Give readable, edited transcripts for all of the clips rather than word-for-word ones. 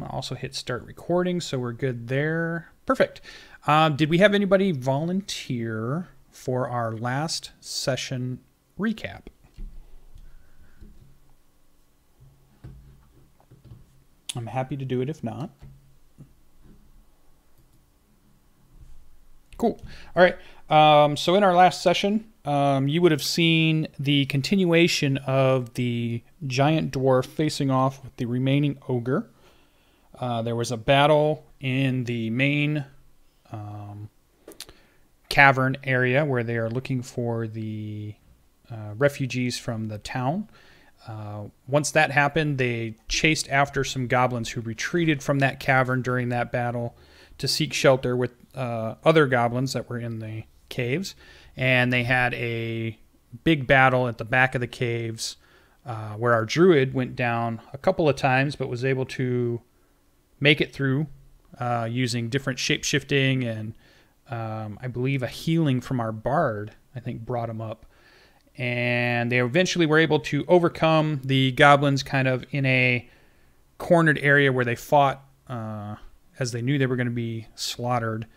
I'll also hit start recording, so we're good there. Perfect. Did we have anybody volunteer for our last session recap? I'm happy to do it if not. Cool. All right. So in our last session, you would have seen the continuation of the giant dwarf facing off with the remaining ogre. There was a battle in the main cavern area where they are looking for the refugees from the town. Once that happened, they chased after some goblins who retreated from that cavern during that battle to seek shelter with other goblins that were in the caves. And they had a big battle at the back of the caves where our druid went down a couple of times but was able to make it through using different shape-shifting and I believe a healing from our bard, I think, brought him up. And they eventually were able to overcome the goblins kind of in a cornered area where they fought as they knew they were going to be slaughtered.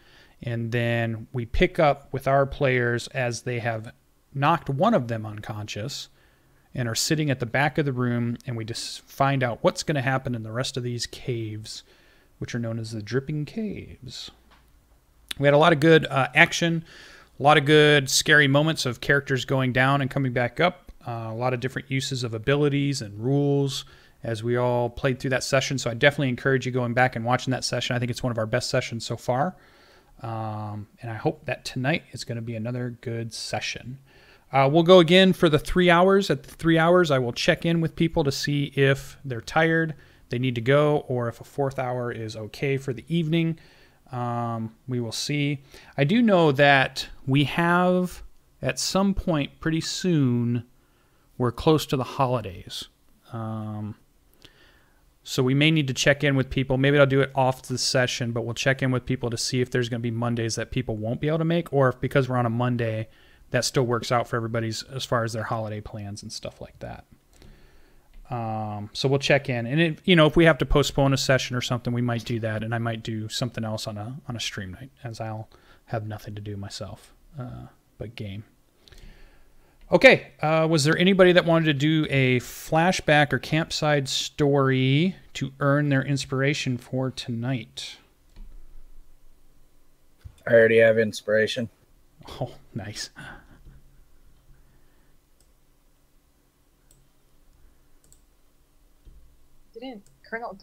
And then we pick up with our players as they have knocked one of them unconscious and are sitting at the back of the room, and we just find out what's going to happen in the rest of these caves, which are known as the Dripping Caves. We had a lot of good action, a lot of good scary moments of characters going down and coming back up, a lot of different uses of abilities and rules as we all played through that session. So I definitely encourage you going back and watching that session. I think it's one of our best sessions so far. And I hope that tonight is going to be another good session. We'll go again for the 3 hours. At the 3 hours, I will check in with people to see if they're tired, they need to go, or if a 4th hour is okay for the evening. We will see. I do know that we have, at some point pretty soon, we're close to the holidays. So we may need to check in with people. Maybe I'll do it off the session, but we'll check in with people to see if there's going to be Mondays that people won't be able to make, or if because we're on a Monday, that still works out for everybody's as far as their holiday plans and stuff like that. So we'll check in, and if we have to postpone a session or something, we might do that, and I might do something else on a stream night, as I'll have nothing to do myself but game. Okay, was there anybody that wanted to do a flashback or campsite story to earn their inspiration for tonight? I already have inspiration. Oh, nice.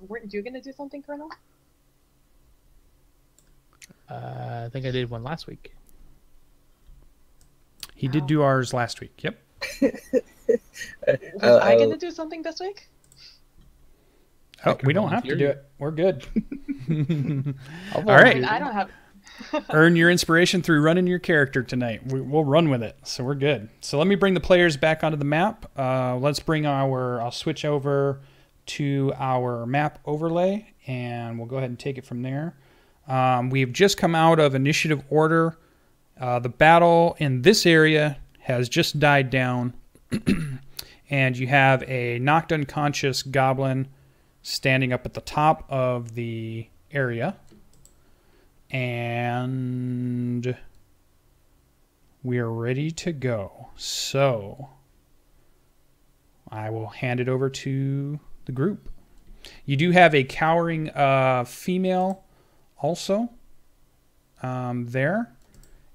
Weren't you going to do something, Colonel? I think I did one last week. He did do ours last week. Yep. Was I going to do something this week? Oh, we don't have to do it. We're good. All right. I don't have... Earn your inspiration through running your character tonight. We'll run with it, so we're good. So let me bring the players back onto the map. Let's bring I'll switch over to our map overlay, and we'll go ahead and take it from there. We've just come out of initiative order. The battle in this area has just died down, and you have a knocked unconscious goblin standing up at the top of the area. And we are ready to go. So I will hand it over to the group. You do have a cowering female also there.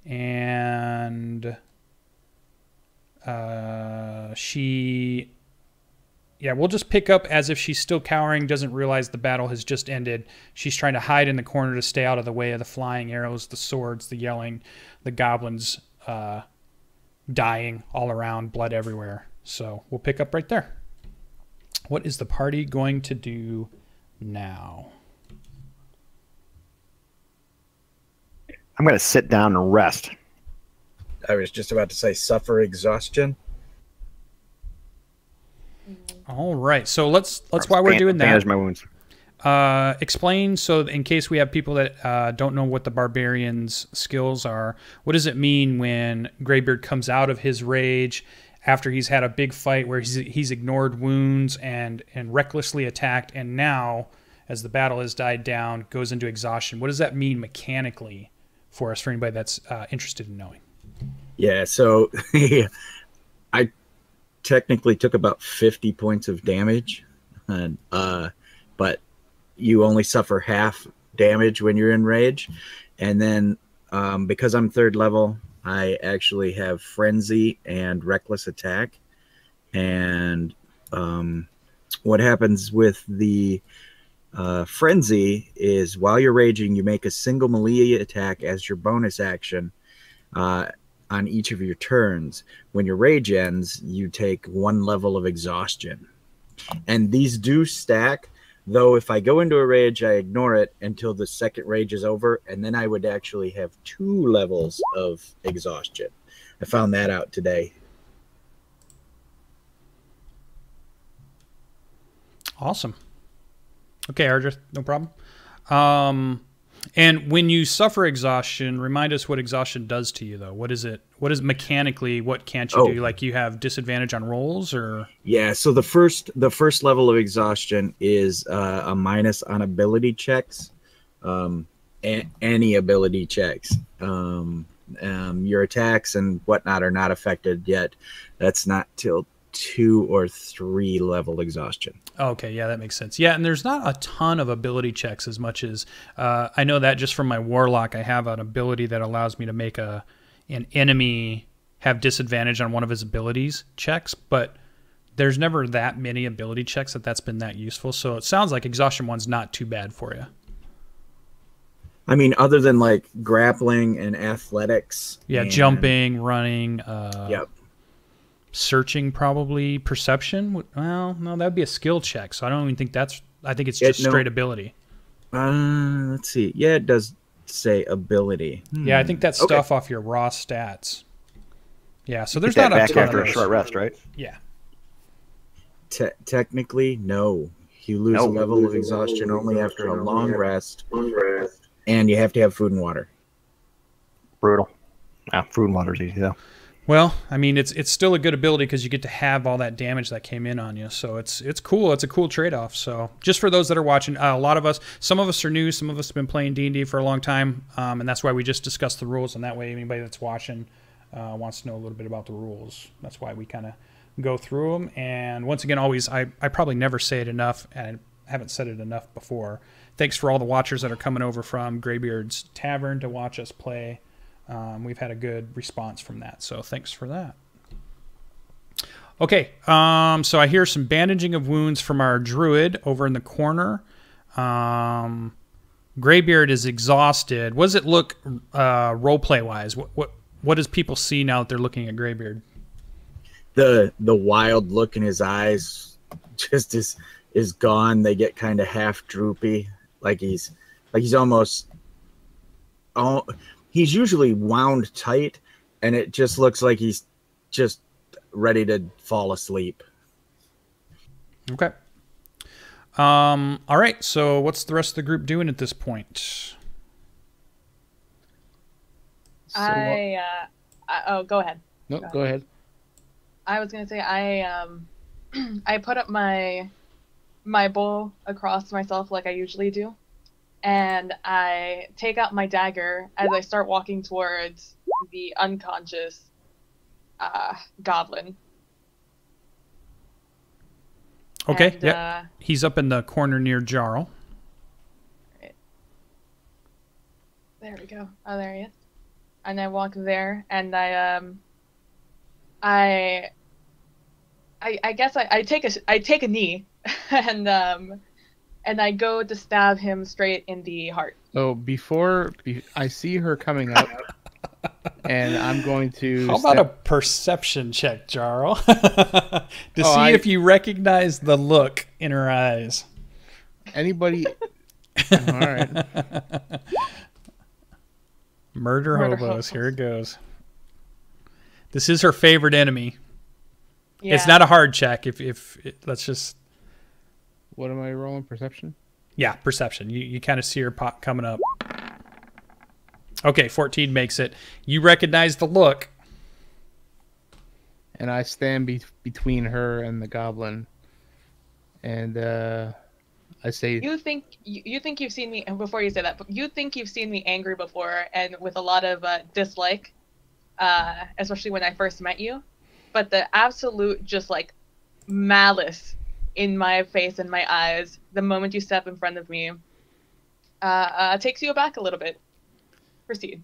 And we'll just pick up as if she's still cowering, doesn't realize the battle has just ended. She's trying to hide in the corner to stay out of the way of the flying arrows, the swords, the yelling, the goblins dying all around, blood everywhere. So we'll pick up right there. What is the party going to do now? I'm going to sit down and rest. I was just about to say suffer exhaustion. All right. So let's while we're doing that, manage my wounds. Explain, so in case we have people that don't know what the Barbarian's skills are, what does it mean when Greybeard comes out of his rage after he's had a big fight where he's ignored wounds and recklessly attacked, and now as the battle has died down, goes into exhaustion. What does that mean mechanically for us, for anybody that's interested in knowing? Yeah, so I technically took about 50 points of damage, and, but you only suffer half damage when you're in rage. And then because I'm 3rd level, I actually have Frenzy and Reckless Attack. And what happens with the Frenzy is while you're raging, you make a single melee attack as your bonus action on each of your turns. When your rage ends, you take 1 level of exhaustion. And these do stack, though if I go into a rage, I ignore it until the 2nd rage is over, and then I would actually have 2 levels of exhaustion. I found that out today. Awesome. Okay, Ardreth, no problem. And when you suffer exhaustion, remind us what exhaustion does to you, though. What is it? What is mechanically? What can't you do? Like you have disadvantage on rolls, or? Yeah. So the first level of exhaustion is a minus on ability checks, any ability checks. Your attacks and whatnot are not affected yet. That's not till 2 or 3 level exhaustion. Okay, yeah, that makes sense. Yeah, and there's not a ton of ability checks as much as I know that just from my Warlock, I have an ability that allows me to make an enemy have disadvantage on one of his abilities checks, but there's never that many ability checks that's been that useful. So it sounds like exhaustion 1's not too bad for you. I mean, other than like grappling and athletics. Yeah, jumping, running. Yep. Searching, probably. Perception, well, no, that would be a skill check, so I don't even think that's, I think it's just straight ability. Let's see. Yeah, it does say ability. Yeah, I think that's stuff off your raw stats. Yeah, so there's not a ton after of a short rest, right? Yeah. Technically, no. You lose a level of exhaustion only after a long rest, and you have to have food and water. Brutal. Yeah, food and water's easy, though. Well, I mean, it's still a good ability because you get to have all that damage that came in on you. So it's cool. It's a cool trade-off. So just for those that are watching, a lot of us, some of us are new, some of us have been playing D&D for a long time, and that's why we just discussed the rules. And that way, anybody that's watching wants to know a little bit about the rules. That's why we kind of go through them. And once again, always, I probably never say it enough, and I haven't said it enough before. Thanks for all the watchers that are coming over from Greybeard's Tavern to watch us play. We've had a good response from that, so thanks for that. Okay, so I hear some bandaging of wounds from our Druid over in the corner. Greybeard is exhausted. What does it look roleplay-wise? What does people see now that they're looking at Greybeard? The wild look in his eyes just is gone. They get kind of half droopy, like he's almost... He's usually wound tight, and it just looks like he's just ready to fall asleep. Okay. All right, so what's the rest of the group doing at this point? Oh, go ahead. No, go ahead. I was going to say, I put up my bow across myself like I usually do. And I take out my dagger as I start walking towards the unconscious goblin. Okay, and, yeah. He's up in the corner near Jarrel. Right. There we go. Oh, there he is. And I walk there, and I guess I take a knee, and I go to stab him straight in the heart. So I see her coming up, and I'm going to... How about a perception check, Jarrel? to see if you recognize the look in her eyes. Anybody... All right. Murder hobos. Here it goes. This is her favorite enemy. Yeah. It's not a hard check. Let's just... What am I rolling? Perception? Yeah, perception. You kind of see her pop coming up. Okay, 14 makes it. You recognize the look. And I stand between her and the goblin. And I say, You think you've seen me, and before you say that, you think you've seen me angry before and with a lot of dislike, especially when I first met you. But the absolute just like malice in my face and my eyes the moment you step in front of me takes you aback a little bit. Proceed.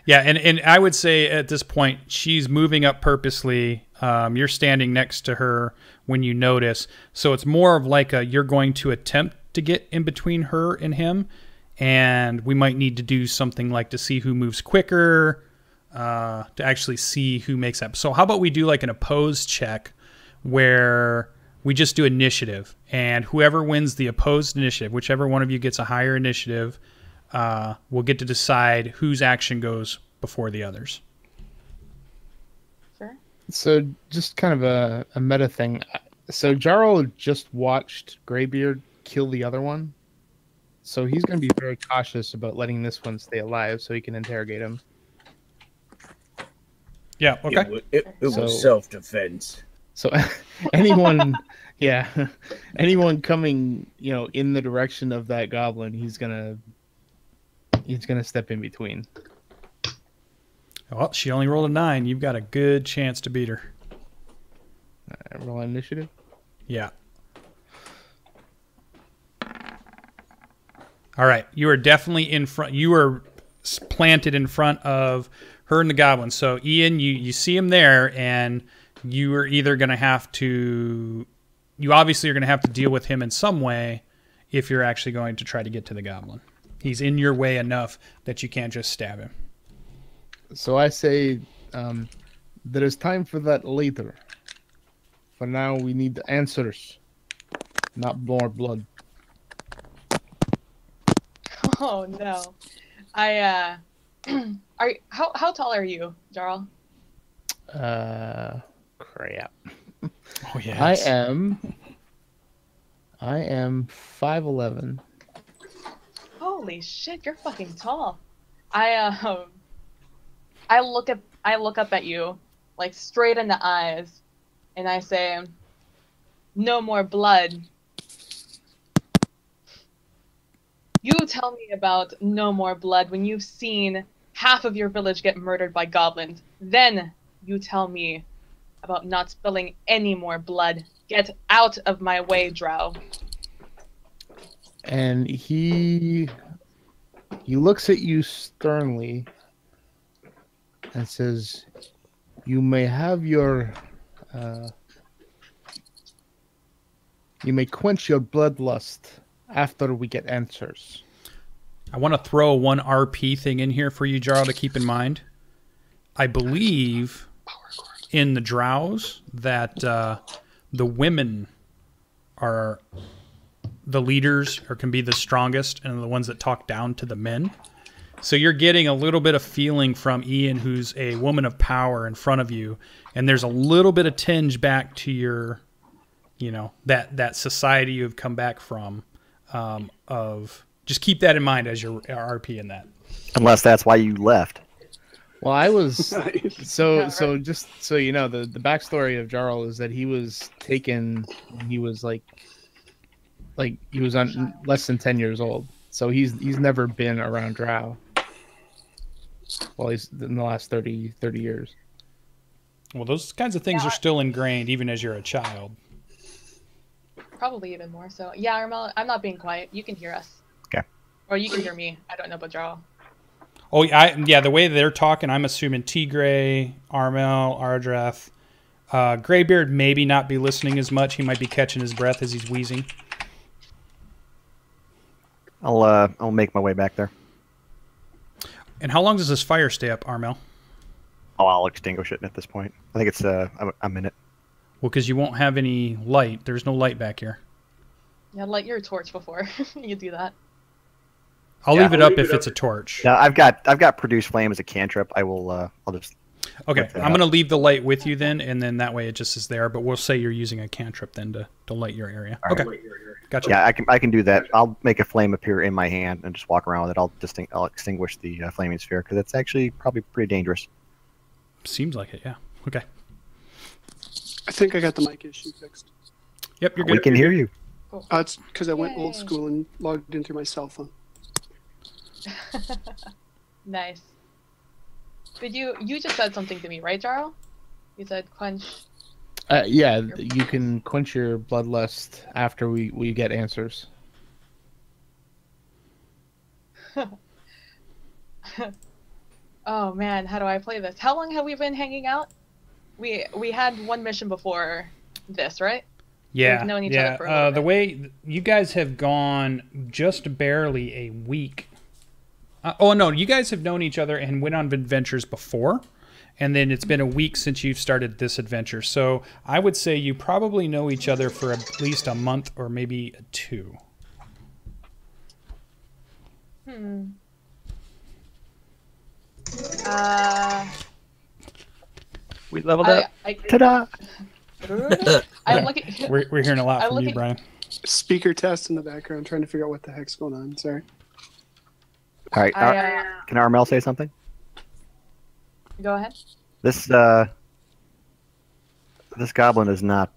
Yeah, and I would say at this point she's moving up purposely. You're standing next to her when you notice, so it's more of like you're going to attempt to get in between her and him, and we might need to do something like to see who moves quicker, to actually see who makes that. So how about we do like an opposed check where we just do initiative, and whoever wins the opposed initiative, whichever one of you gets a higher initiative, we'll get to decide whose action goes before the others. Sure. so just kind of a meta thing. So Jarrel just watched Greybeard kill the other one. So he's going to be very cautious about letting this one stay alive so he can interrogate him. Yeah, okay. It was self-defense. So anyone, yeah, anyone coming, in the direction of that goblin, he's gonna step in between. Well, she only rolled a 9. You've got a good chance to beat her. Roll initiative. Yeah. All right. You are definitely in front. You are planted in front of her and the goblin. So, Ian, you see him there, and you are either going to have to... You obviously are going to have to deal with him in some way if you're actually going to try to get to the goblin. He's in your way enough that you can't just stab him. So I say there is time for that later. For now, we need answers, not more blood. Oh no, how tall are you, Jarrel? Crap. Oh yeah. I am 5'11". Holy shit, you're fucking tall. I look up at you, like straight in the eyes, and I say, "No more blood." You tell me about no more blood when you've seen half of your village get murdered by goblins. Then you tell me about not spilling any more blood. Get out of my way, Drow. And he looks at you sternly and says, "You may have your, you may quench your bloodlust after we get answers." I want to throw one RP thing in here for you, Jarl, to keep in mind. I believe in the Drows that the women are the leaders or can be the strongest and the ones that talk down to the men. So you're getting a little bit of feeling from Ian, who's a woman of power in front of you, and there's a little bit of tinge back to your, that society you've come back from. Of just keep that in mind as your RP in that. Unless that's why you left. Well, I was so just so you know, the backstory of Jarrel is that he was taken when he was like he was on less than 10 years old. So he's never been around Drow. Well, he's in the last 30 years. Well, those kinds of things are still ingrained even as you're a child. Probably even more so. Yeah, Armel, I'm not being quiet. You can hear us. Okay. Or you can hear me. I don't know about Jarrel. Oh, yeah, the way they're talking, I'm assuming Teagray, Armel, Ardreth. Greybeard maybe not be listening as much. He might be catching his breath as he's wheezing. I'll make my way back there. And how long does this fire stay up, Armel? Oh, I'll extinguish it at this point. I think it's a minute. Well, because you won't have any light. There's no light back here. Yeah, light your torch before you do that. I'll leave it up if it's a torch. No, I've got produce flame as a cantrip. I'll just. Okay, I'm going to leave the light with you then, and then that way it just is there. But we'll say you're using a cantrip then to light your area. All right. Okay, gotcha. Yeah, I can do that. I'll make a flame appear in my hand and just walk around with it. I'll extinguish the flaming sphere because it's actually probably pretty dangerous. Seems like it, yeah. Okay. I think I got the mic issue fixed. Yep, you're We good. can hear you. Cool. It's because I went Yay. old school and logged in through my cell phone. Nice. Did you just said something to me, right, Jarrel? You said quench. Yeah, you can quench your bloodlust after we get answers. Oh man, how do I play this? How long have we been hanging out? We had one mission before this, right? Yeah, We've known each other for a little the bit. way you guys have gone just barely a week. Oh no, you guys have known each other and went on adventures before, and then it's been a week since you've started this adventure. So I would say you probably know each other for at least a month or maybe 2. We leveled up. I, Ta-da! I'm looking. We're hearing a lot I'm from you, looking- Brian. Speaker test in the background, trying to figure out what the heck's going on. Sorry. All right. I, Can Armel say something? go ahead. This this goblin is not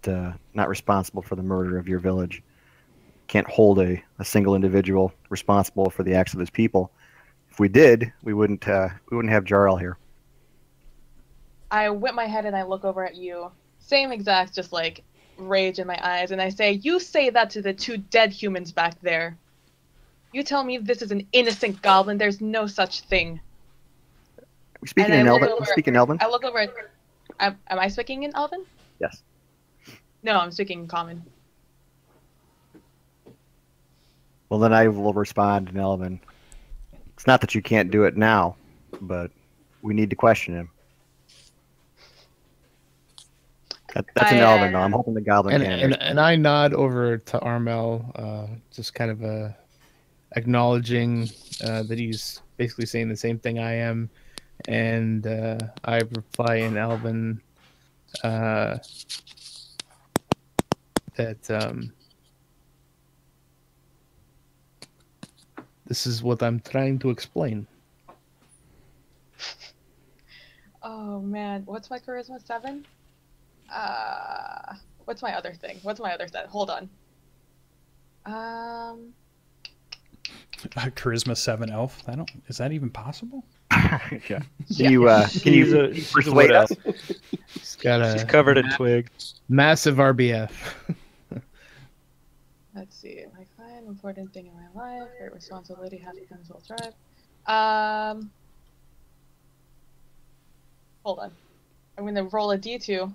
responsible for the murder of your village. Can't hold a single individual responsible for the acts of his people. If we did, we wouldn't have Jarrel here. I whip my head and I look over at you. Same exact, just like rage in my eyes, and I say, "You say that to the 2 dead humans back there. You tell me this is an innocent goblin. There's no such thing." Are we speaking And in I look Elven? over- Speaking Elven? I look over at. Am I speaking in Elven? Yes. No, I'm speaking in Common. Well, then I will respond in Elven. It's not that you can't do it now, but we need to question him. That's an Elven, though. I'm hoping the goblin can. And I nod over to Armel, just kind of acknowledging that he's basically saying the same thing I am, and I reply in Elven that this is what I'm trying to explain. Oh man, what's my charisma 7? What's my other thing? What's my other set? Hold on. Charisma 7 elf. Is that even possible? Yeah. Can you persuade us? He's got She's a covered in twigs. massive RBF. Let's see. My client, important thing in my life, great responsibility, half the whole tribe. Hold on. I'm gonna roll a D2.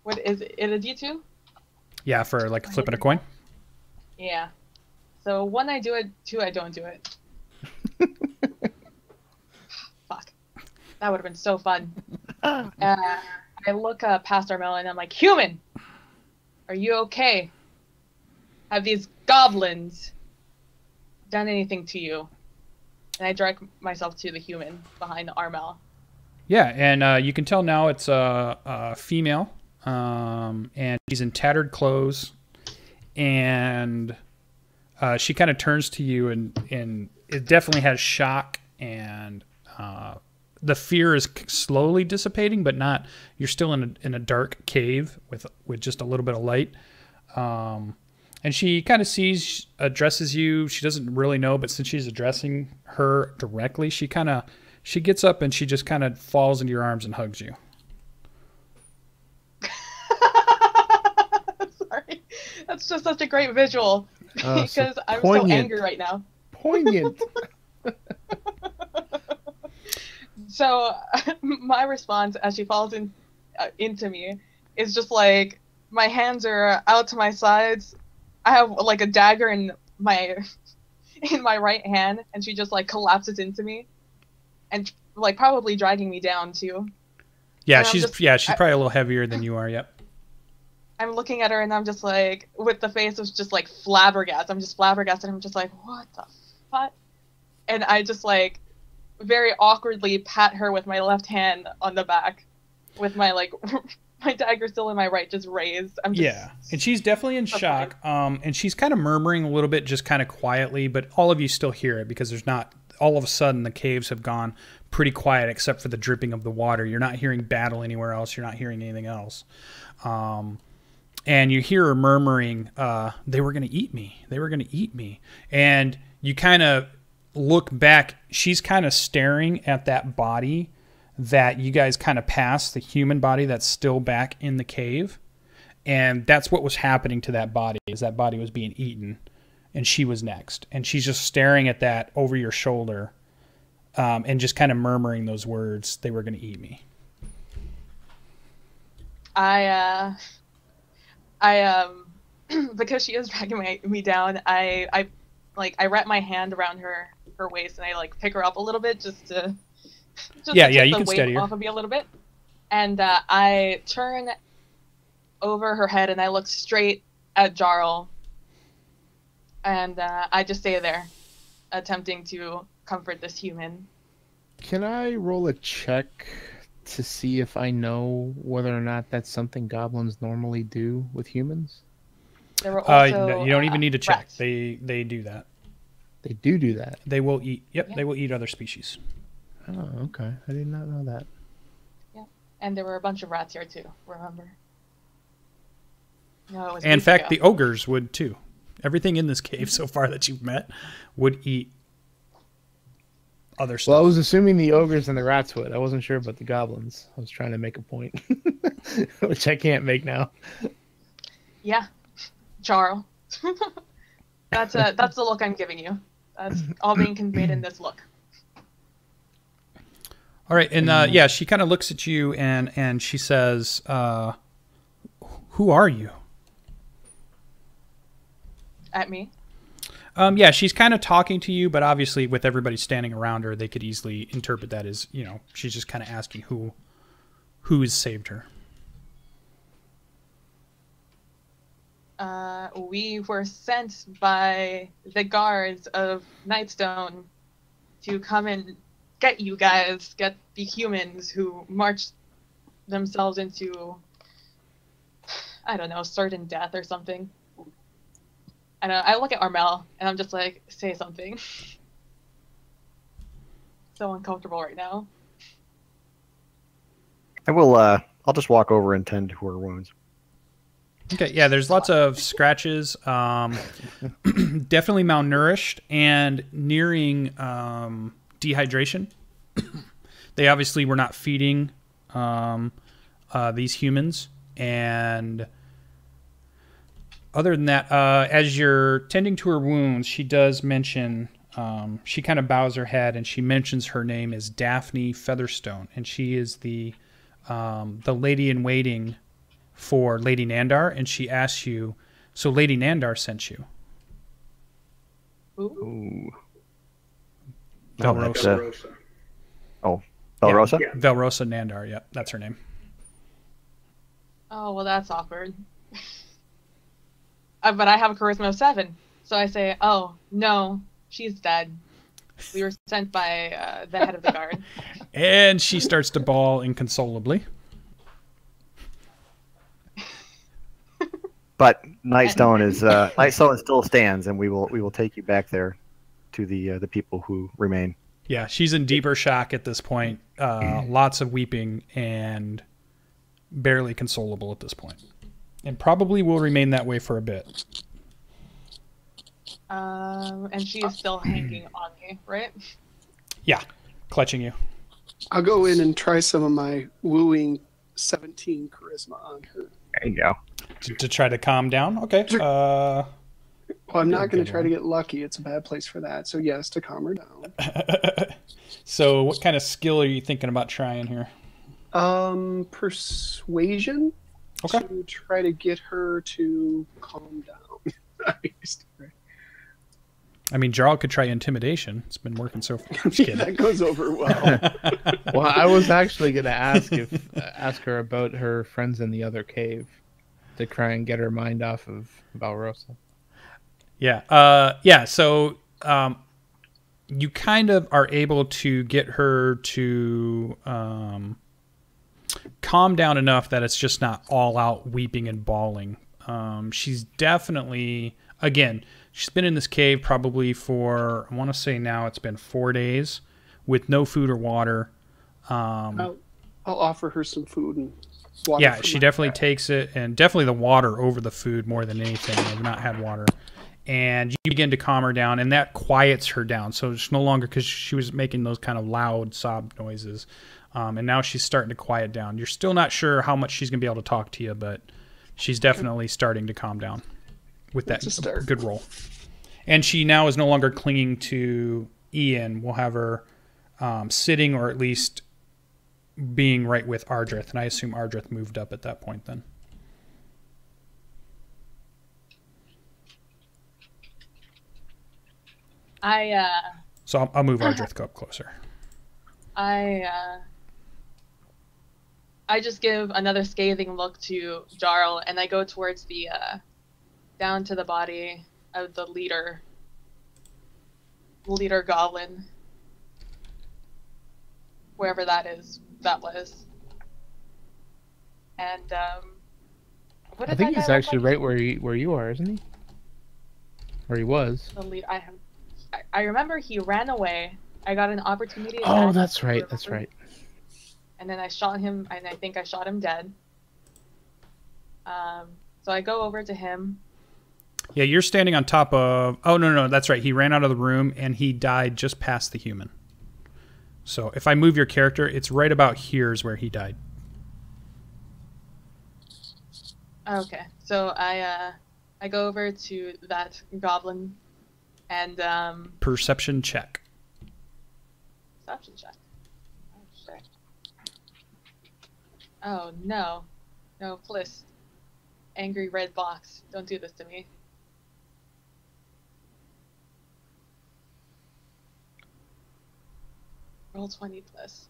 What is it? A D2? Yeah, for like flipping a coin. Yeah. So 1 I do it, 2 I don't do it. Fuck. That would have been so fun. I look past Armel and I'm like, "Human, are you okay? Have these goblins done anything to you?" And I direct myself to the human behind Armel. Yeah, and you can tell now it's a female, and she's in tattered clothes, and she kind of turns to you, and it definitely has shock, and the fear is slowly dissipating, but not. You're still in a dark cave with just a little bit of light, and she kind of addresses you. She doesn't really know, but since she's addressing her directly, she gets up and she just kind of falls into your arms and hugs you. Sorry. That's just such a great visual. Oh, so Because I'm so poignant. angry right now. Poignant. So my response as she falls into me is just like, my hands are out to my sides. I have like a dagger in my right hand, and she just like collapses into me, and like probably dragging me down too. Yeah, And she's probably a little heavier than you are. Yep. I'm looking at her and I'm just like, with the face of just like flabbergasted. I'm just flabbergasted. I'm just like, what the fuck? And I just like very awkwardly pat her with my left hand on the back, with my like my dagger still in my right, just raised. I'm just, Yeah, and she's definitely in shock. And she's kind of murmuring a little bit, just kind of quietly, but all of you still hear it because there's not. All of a sudden, the caves have gone pretty quiet except for the dripping of the water. You're not hearing battle anywhere else. You're not hearing anything else. and you hear her murmuring, they were going to eat me. They were going to eat me. And you kind of look back. She's kind of staring at that body that you guys kind of passed, the human body that's still back in the cave. And that's what was happening to that body, is that body was being eaten, and she was next. And she's just staring at that over your shoulder, and just kind of murmuring those words, they were going to eat me. Because she is dragging me down, I wrap my hand around her waist, and I like pick her up a little bit just to take you the can weight steady her off of me a little bit. And I turn over her head and I look straight at Jarrel, and I just stay there, attempting to comfort this human. Can I roll a check to see if I know whether or not that's something goblins normally do with humans? There were also, no, you don't even need to check. rats. They do that. They do that. They will eat. Yep, Yeah. they will eat other species. Oh, okay. I did not know that. Yeah, and there were a bunch of rats here too. Remember? No, it was. And in weeks fact, ago. the ogres would too. Everything in this cave so far that you've met would eat other stuff. Well, I was assuming the ogres and the rats would. I wasn't sure about the goblins. I was trying to make a point, which I can't make now. Yeah, Jarrel. That's the look I'm giving you. That's all being conveyed in this look. All right, and yeah, she kind of looks at you and she says, "Who are you?" At me. Yeah, she's kind of talking to you, but obviously with everybody standing around her, they could easily interpret that as, you know, she's just kind of asking who has saved her. We were sent by the guards of Nightstone to come and get you guys, get the humans who marched themselves into, I don't know, certain death or something. And I look at Armel, and I'm just like, say something. So uncomfortable right now. I'll just walk over and tend to her wounds. Okay, yeah, there's lots of scratches, definitely malnourished and nearing dehydration. They obviously were not feeding these humans, and other than that, as you're tending to her wounds, she does mention, she kind of bows her head, and she mentions her name is Daphne Featherstone, and she is the lady in waiting for Lady Nandar, and she asks you, so Lady Nandar sent you? Ooh. Ooh. Velrosa. Velrosa? Yeah, Velrosa Nandar, yeah, that's her name. Oh, well, that's awkward. But I have a charisma of 7, so I say, oh, no, she's dead. We were sent by the head of the guard. And she starts to bawl inconsolably. But Nightstone still stands, and we will take you back there to the people who remain. Yeah, she's in deeper shock at this point. Lots of weeping and barely consolable at this point. And probably will remain that way for a bit. And she is still hanging on me, right? Yeah, clutching you. I'll go in and try some of my wooing 17 charisma on her. There you go. To try to calm down? Okay. Well, I'm not going to try to get lucky. It's a bad place for that. So yes, to calm her down. So what kind of skill are you thinking about trying here? Persuasion. Okay. To try to get her to calm down. I mean, Jarrel could try intimidation. It's been working so far. Just kidding. That goes over well. Well, I was actually going to ask her about her friends in the other cave to try and get her mind off of Velrosa. Yeah. Yeah. So you kind of are able to get her to calm down enough that it's just not all out weeping and bawling. She's definitely, again, she's been in this cave probably for, I want to say now it's been 4 days with no food or water. I'll offer her some food and Water Yeah, for she my definitely cat. takes it, and definitely the water over the food more than anything. I've not had water. And you begin to calm her down, and that quiets her down. So it's no longer, because she was making those kind of loud sob noises. And now she's starting to quiet down. You're still not sure how much she's going to be able to talk to you, but she's definitely starting to calm down with that That's a start. good roll. And she now is no longer clinging to Ian. We'll have her sitting, or at least being right with Ardreth. And I assume Ardreth moved up at that point then. So I'll move Ardreth up closer. I just give another scathing look to Jarrel, and I go towards the down to the body of the leader goblin, whoever that was. And what did I think that he's guy look actually like? right where you are, isn't he? Where he was. The lead. I remember he ran away. I got an opportunity. Oh, attack, that's right. remember? That's right. And then I shot him, and I think I shot him dead. So I go over to him. Yeah, you're standing on top of... Oh, no, that's right. He ran out of the room, and he died just past the human. So if I move your character, it's right about here is where he died. Okay, so I go over to that goblin, and Perception check. perception check. Oh shit. Oh no, please. Angry red box. Don't do this to me. Roll 20 plus.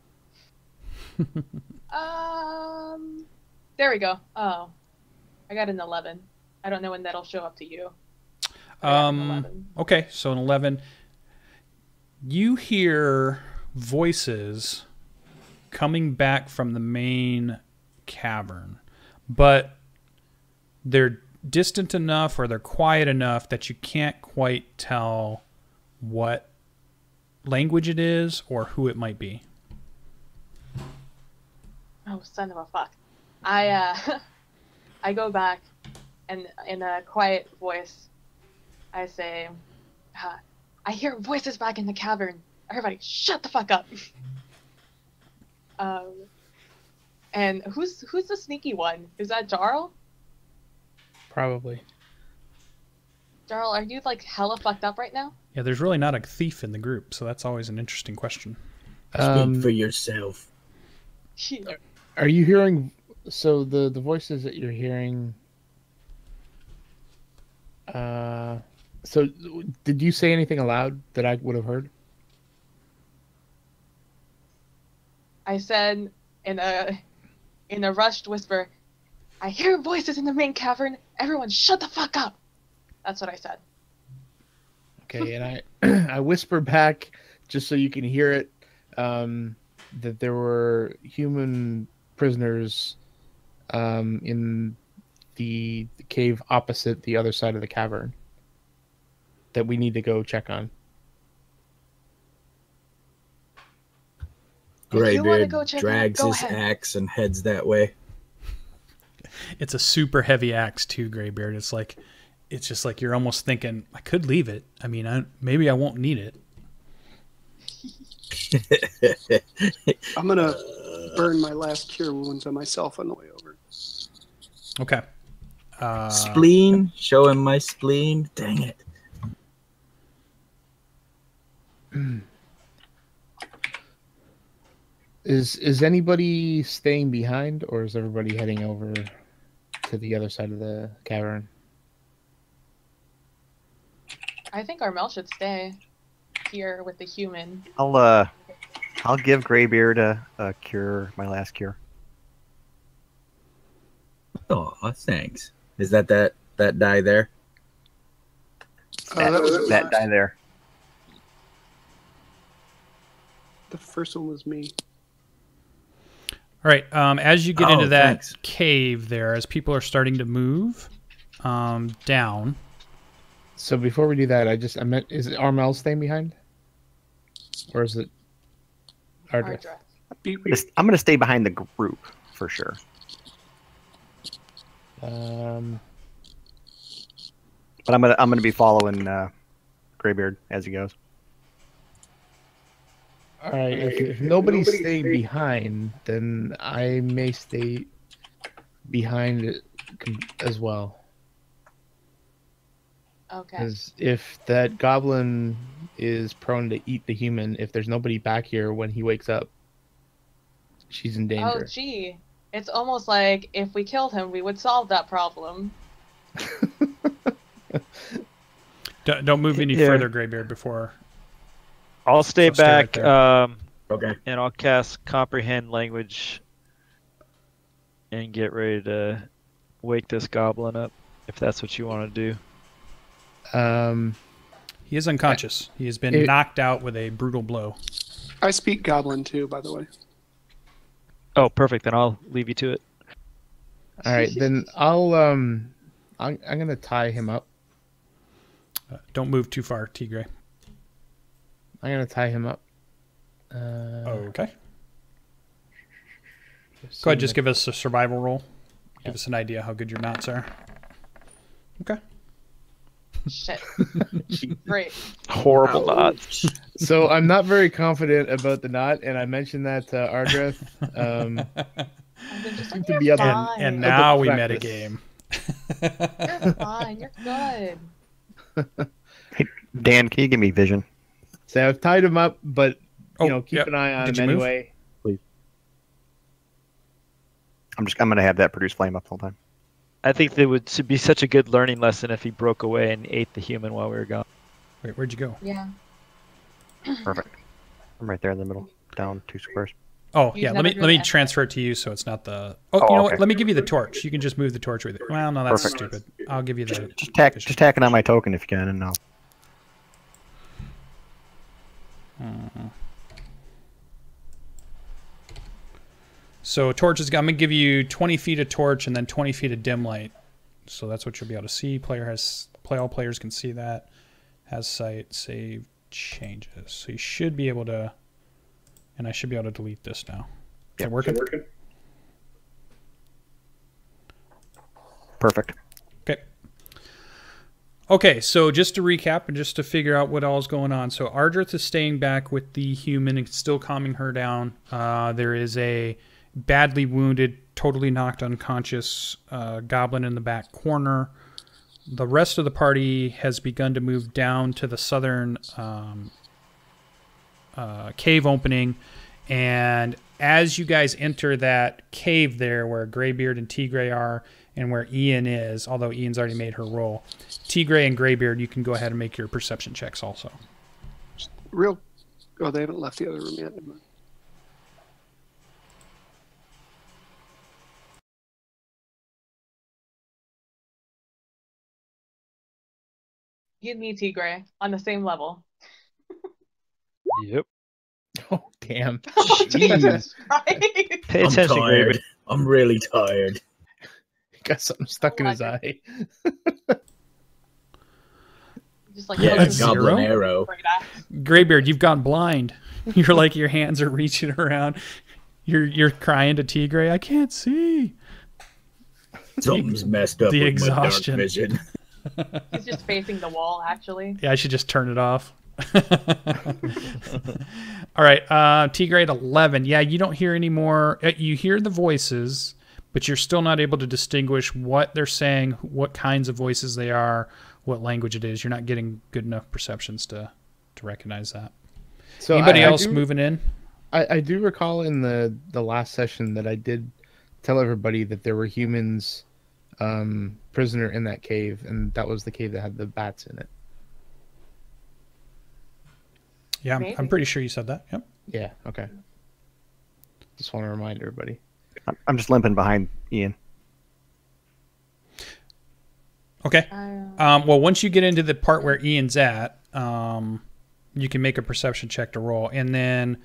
There we go. Oh, I got an 11. I don't know when that'll show up to you. I got an 11. Okay, so an 11. You hear voices coming back from the main cavern, but they're distant enough, or they're quiet enough that you can't quite tell what language it is or who it might be. Oh, son of a fuck. I go back, and in a quiet voice, I say, I hear voices back in the cavern. Everybody, shut the fuck up. And who's the sneaky one? Is that Jarrel? Probably. Jarrel, are you like hella fucked up right now? Yeah, there's really not a thief in the group, so that's always an interesting question. Speak for yourself. Are you hearing? So the voices that you're hearing. So did you say anything aloud that I would have heard? I said in a rushed whisper, I hear voices in the main cavern. Everyone, shut the fuck up. That's what I said. Okay, and I whisper back just so you can hear it, that there were human prisoners in the cave opposite the other side of the cavern that we need to go check on. Greybeard drags his axe and heads that way. It's a super heavy axe too, Greybeard. It's just like you're almost thinking, I could leave it. I mean, maybe I won't need it. I'm gonna burn my last cure wounds on myself on the way over. Okay. Spleen? Show him my spleen? Dang it. Is anybody staying behind, or is everybody heading over to the other side of the cavern? I think Armel should stay here with the human. I'll give Greybeard a cure, my last cure. Oh, thanks. Is that die there? That die there. The first one was me. All right. As you get into that thanks. cave there, as people are starting to move down. So before we do that, I meant, is it Armel staying behind? Or is it Ardreth? Ardreth. I'm going to stay behind the group for sure. But I'm gonna be following Greybeard as he goes. All right. If nobody's staying behind, then I may stay behind it as well. Okay. Because if that goblin is prone to eat the human, if there's nobody back here when he wakes up, she's in danger. Oh, gee. It's almost like if we killed him, we would solve that problem. Don't move any further, Greybeard, before. I'll stay back, right Okay. and I'll cast Comprehend Language and get ready to wake this goblin up, if that's what you want to do. He is unconscious. He has been knocked out with a brutal blow. I speak Goblin too, by the way. Oh, perfect. Then I'll leave you to it. All right, then I'm gonna tie him up. Don't move too far, Teagray. I'm gonna tie him up. Okay. Go ahead, just give us a survival roll. Give us an idea how good your knots are. Okay. Shit. Great. Horrible knots. So I'm not very confident about the knot, and I mentioned that to Ardreth. Seem to be You're up fine. And now we practice. metagame. You're fine. You're good. Hey, Dan, can you give me vision? So I've tied him up, but keep yep. an eye on Did him you move? anyway. I'm gonna have that produce flame up the whole time. I think that would be such a good learning lesson if he broke away and ate the human while we were gone. Wait, where'd you go? Yeah. Perfect. I'm right there in the middle, down 2 squares. Oh, He's yeah. Let never me doing transfer it to you so it's not the. Oh, You know okay. what? Let me give you the torch. You can just move the torch with it. Well, no, that's Perfect. stupid. I'll give you the. Just tack it on my token if you can, and I'll. So torch is. I'm gonna give you 20 feet of torch and then 20 feet of dim light. So that's what you'll be able to see. All players can see that. Has sight, save, changes. So you should be able to. And I should be able to delete this now. Is it working? Perfect. Okay. Okay, so just to recap and just to figure out what all is going on. So Ardreth is staying back with the human and still calming her down. There is a badly wounded, totally knocked unconscious goblin in the back corner. The rest of the party has begun to move down to the southern cave opening, and as you guys enter that cave there where Greybeard and Teagray are and where Ian is, although Ian's already made her roll, Teagray and Greybeard, you can go ahead and make your perception checks also. Oh, they haven't left the other room yet. Never mind. You and me, Teagray, on the same level. Yep. Oh, damn. Jesus Christ. Pay I'm attention, tired. Greybeard. I'm really tired. Got something stuck in his eye. Just like Yeah, that's goblin zero? arrow. Greybeard, you've gone blind. You're like your hands are reaching around. You're crying to Teagray, I can't see. Something's messed up The with exhaustion. my dark vision. He's just facing the wall, actually. Yeah, I should just turn it off. All right, Teagray at 11. Yeah, you don't hear any more. You hear the voices, but you're still not able to distinguish what they're saying, what kinds of voices they are, what language it is. You're not getting good enough perceptions to recognize that. So Anybody else moving in? I do recall in the last session that I did tell everybody that there were humans prisoner in that cave, and that was the cave that had the bats in it. Yeah, I'm pretty sure you said that. Yep. Yeah, okay. Just want to remind everybody. I'm just limping behind Ian. Okay. Well, once you get into the part where Ian's at, you can make a perception check to roll. And then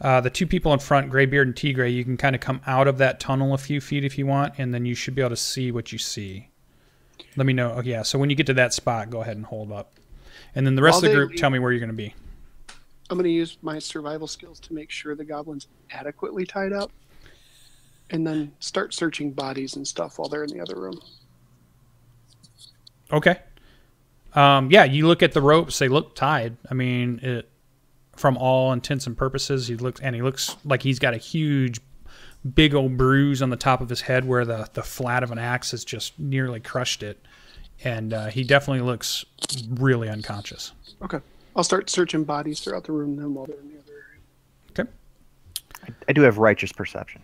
the two people in front, Greybeard and Teagray, you can kind of come out of that tunnel a few feet if you want, and then you should be able to see what you see. Let me know. Oh, yeah, so when you get to that spot, go ahead and hold up. And then the rest of the group, tell me where you're going to be. I'm going to use my survival skills to make sure the goblin's adequately tied up. and then start searching bodies and stuff while they're in the other room. Okay. Yeah, you look at the ropes; they look tied. I mean, from all intents and purposes, he looks like he's got a huge, big old bruise on the top of his head where the flat of an axe has just nearly crushed it, and he definitely looks really unconscious. Okay, I'll start searching bodies throughout the room then while they're in the other area. Okay. I do have righteous perception.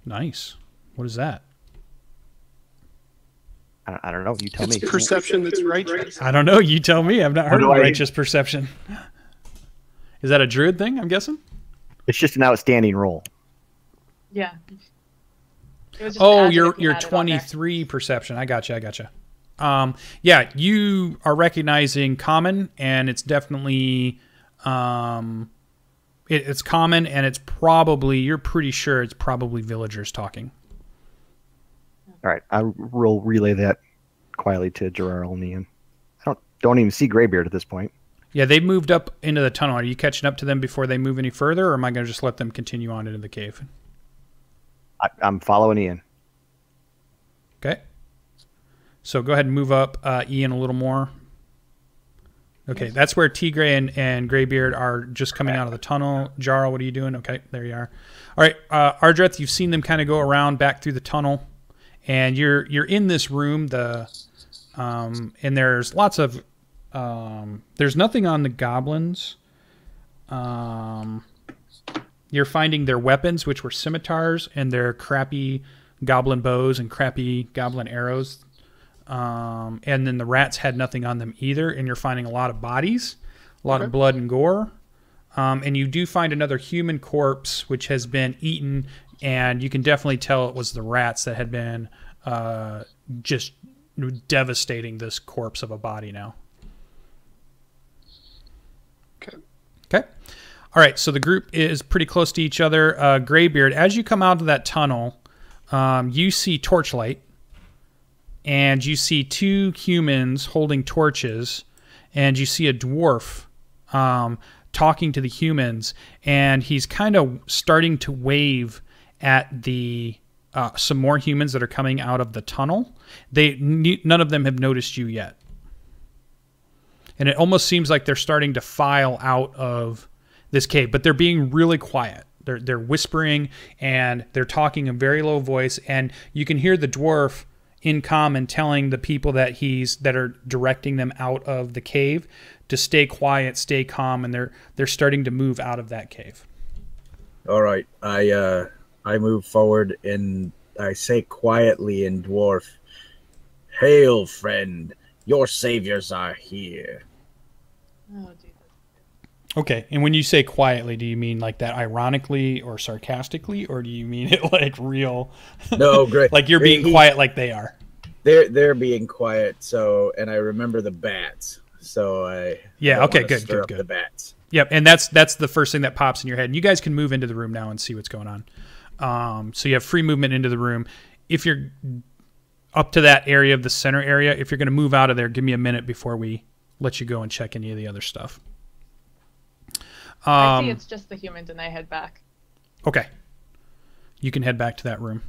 Nice. What is that? I don't know. You tell me. It's perception that's righteous. I don't know. You tell me. I've not heard of do I- righteous perception. Is that a druid thing, I'm guessing? It's just an outstanding roll. Yeah. It was just Oh, an you're adjective added on there. 23 perception. I gotcha. Yeah, you are recognizing common, and it's definitely it's common, and it's probably, you're pretty sure it's probably villagers talking. All right, I will relay that quietly to Jarrel and Ian. I don't even see Greybeard at this point. Yeah, they moved up into the tunnel. Are you catching up to them before they move any further, or am I going to just let them continue on into the cave? I'm following Ian. Okay. So go ahead and move up Ian a little more. Okay, that's where Teagray and Greybeard are just coming out of the tunnel. Jarrel, what are you doing? Okay, there you are. All right, Ardreth, you've seen them kind of go around back through the tunnel, and you're in this room. And there's lots of there's nothing on the goblins. You're finding their weapons, which were scimitars, and their crappy goblin bows and crappy goblin arrows. And then the rats had nothing on them either, and you're finding a lot of bodies, a lot of blood and gore. And you do find another human corpse, which has been eaten, and you can definitely tell it was the rats that had been just devastating this corpse of a body now. Okay. All right, so the group is pretty close to each other. Greybeard, as you come out of that tunnel, you see torchlight, and you see two humans holding torches, and you see a dwarf talking to the humans, and he's kind of starting to wave at the some more humans that are coming out of the tunnel. None of them have noticed you yet. And it almost seems like they're starting to file out of this cave, but they're being really quiet. They're whispering, and they're talking in a very low voice, and you can hear the dwarf in common telling the people that are directing them out of the cave to stay quiet, stay calm, and they're starting to move out of that cave. All right, I move forward and I say quietly in dwarf, "Hail, friend! Your saviors are here." Oh, Jesus. Okay, and when you say quietly, do you mean like that ironically or sarcastically, or do you mean it like real? No, great. Like you're being quiet like they are. They're being quiet. So, and I remember the bats. So Okay, good. The bats. Yep, and that's the first thing that pops in your head. And you guys can move into the room now and see what's going on. So you have free movement into the room. If you're up to that area of the center area, if you're going to move out of there, give me a minute before we let you go and check any of the other stuff. I see it's just the humans, and I head back. Okay. You can head back to that room.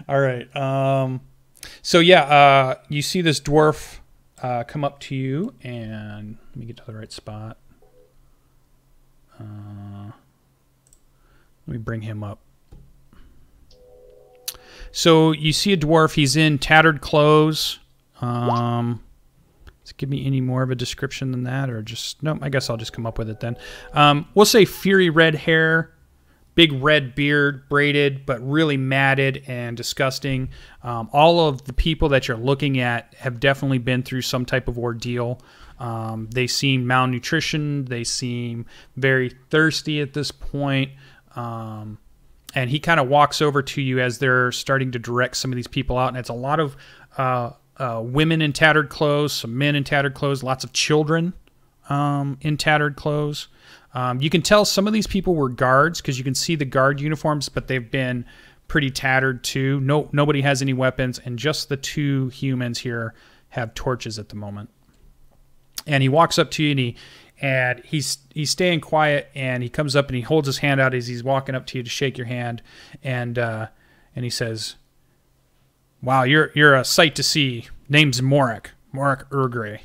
All right. So yeah, you see this dwarf come up to you, and let me get to the right spot. Let me bring him up. So you see a dwarf. He's in tattered clothes. Does it give me any more of a description than that, or just no? I guess I'll just come up with it then. We'll say fiery red hair, big red beard, braided but really matted and disgusting. All of the people that you're looking at have definitely been through some type of ordeal. They seem malnutrition. They seem very thirsty at this point. And he kind of walks over to you as they're starting to direct some of these people out. And it's a lot of women in tattered clothes, some men in tattered clothes, lots of children in tattered clothes. You can tell some of these people were guards because you can see the guard uniforms, but they've been pretty tattered too. Nobody has any weapons, and just the two humans here have torches at the moment. And he walks up to you, and he's staying quiet, and he comes up and he holds his hand out as he's walking up to you to shake your hand, and he says, "Wow, you're a sight to see. Name's Morak Urgray."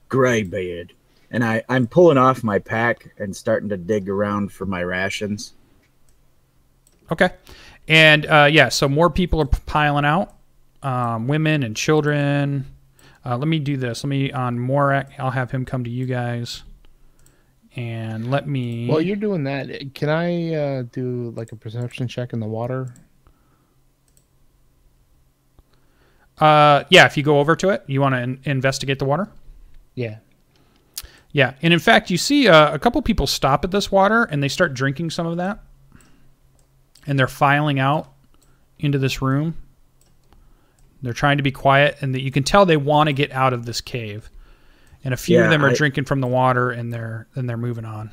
Greybeard. And I'm pulling off my pack and starting to dig around for my rations. Okay. And so more people are piling out, women and children. Let me do this. Let me, on Morak, I'll have him come to you guys. And let me... While you're doing that, can I do like a perception check in the water? If you go over to it, you want to investigate the water? Yeah. Yeah, and in fact, you see a couple people stop at this water, and they start drinking some of that. And they're filing out into this room. They're trying to be quiet, and you can tell they want to get out of this cave. And a few of them are drinking from the water, and they're moving on.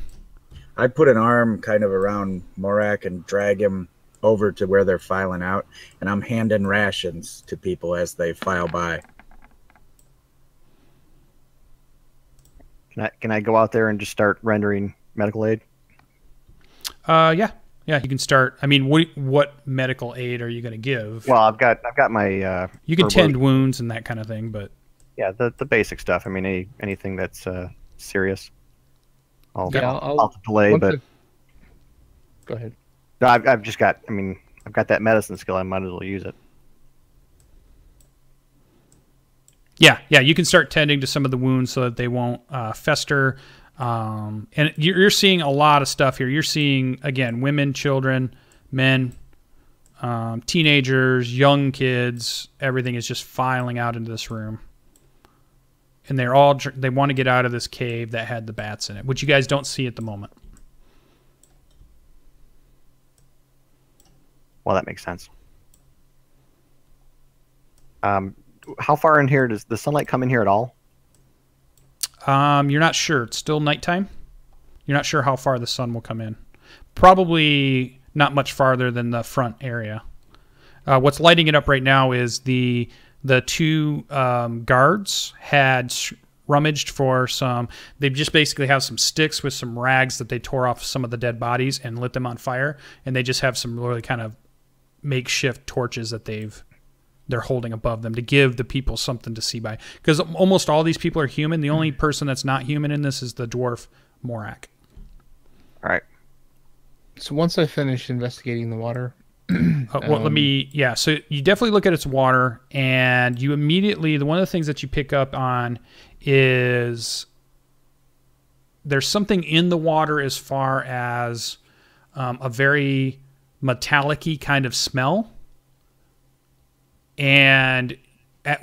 I put an arm kind of around Morak and drag him over to where they're filing out, and I'm handing rations to people as they file by. Can I go out there and just start rendering medical aid? Yeah, you can start. I mean, what medical aid are you going to give? Well, I've got my. You can tend wounds and that kind of thing, but yeah, the basic stuff. I mean, anything that's serious. I'll delay, but go ahead. No, I've just got. I mean, I've got that medicine skill. I might as well use it. Yeah, you can start tending to some of the wounds so that they won't fester. And you're seeing a lot of stuff here. You're seeing, again, women, children, men, teenagers, young kids. Everything is just filing out into this room. And they want to get out of this cave that had the bats in it, which you guys don't see at the moment. Well, that makes sense. How far in here does the sunlight come in here at all? You're not sure. It's still nighttime. You're not sure how far the sun will come in. Probably not much farther than the front area. What's lighting it up right now is the two guards had rummaged for some... They just basically have some sticks with some rags that they tore off some of the dead bodies and lit them on fire. And they just have some really kind of makeshift torches that they're holding above them to give the people something to see by. Because almost all these people are human. The only person that's not human in this is the dwarf Morak. All right. So once I finish investigating the water... So you definitely look at its water, and you immediately... One of the things that you pick up on is there's something in the water as far as a very metallic-y kind of smell. And